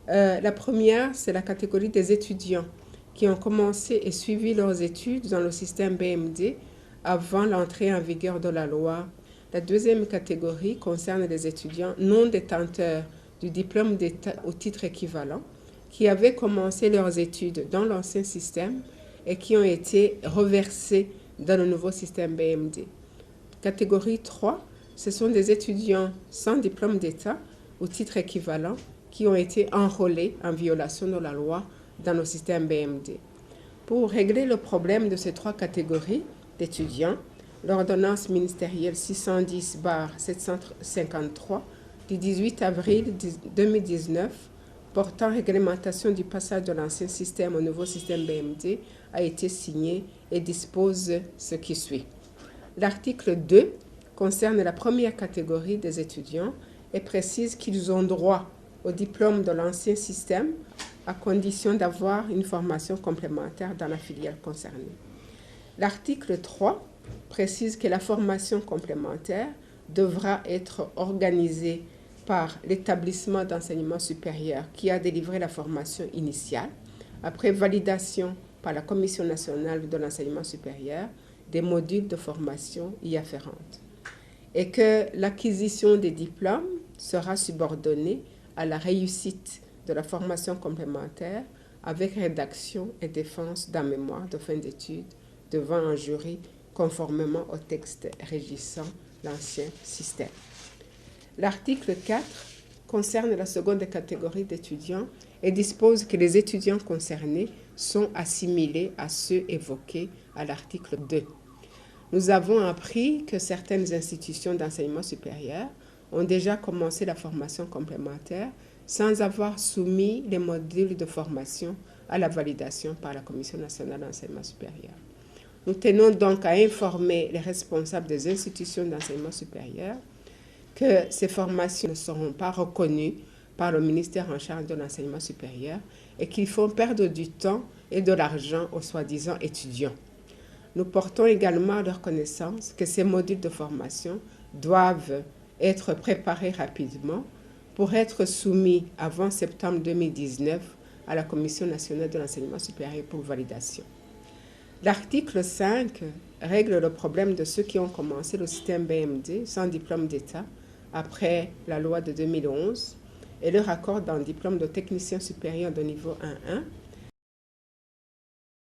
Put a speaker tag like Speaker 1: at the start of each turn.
Speaker 1: La première, c'est la catégorie des étudiants qui ont commencé et suivi leurs études dans le système BMD avant l'entrée en vigueur de la loi. La deuxième catégorie concerne les étudiants non détenteurs du diplôme d'État au titre équivalent qui avaient commencé leurs études dans l'ancien système et qui ont été reversés dans le nouveau système BMD. Catégorie 3, ce sont des étudiants sans diplôme d'État au titre équivalent qui ont été enrôlés en violation de la loi dans le système BMD. Pour régler le problème de ces trois catégories d'étudiants, l'ordonnance ministérielle 610-753 du 18 avril 2019 portant réglementation du passage de l'ancien système au nouveau système BMD a été signée et dispose ce qui suit. L'article 2 concerne la première catégorie des étudiants et précise qu'ils ont droit au diplôme de l'ancien système à condition d'avoir une formation complémentaire dans la filière concernée. L'article 3 précise que la formation complémentaire devra être organisée par l'établissement d'enseignement supérieur qui a délivré la formation initiale, après validation par la Commission nationale de l'enseignement supérieur des modules de formation y afférentes, et que l'acquisition des diplômes sera subordonnée à la réussite de la formation complémentaire avec rédaction et défense d'un mémoire de fin d'études devant un jury conformément au texte régissant l'ancien système. L'article 4 concerne la seconde catégorie d'étudiants et dispose que les étudiants concernés sont assimilés à ceux évoqués à l'article 2. Nous avons appris que certaines institutions d'enseignement supérieur ont déjà commencé la formation complémentaire sans avoir soumis les modules de formation à la validation par la Commission nationale d'enseignement supérieur. Nous tenons donc à informer les responsables des institutions d'enseignement supérieur que ces formations ne seront pas reconnues par le ministère en charge de l'enseignement supérieur et qu'ils font perdre du temps et de l'argent aux soi-disant étudiants. Nous portons également à leur connaissance que ces modules de formation doivent être préparés rapidement pour être soumis avant septembre 2019 à la Commission nationale de l'enseignement supérieur pour validation. L'article 5 règle le problème de ceux qui ont commencé le système BMD sans diplôme d'État après la loi de 2011 et leur accorde un diplôme de technicien supérieur de niveau 1.1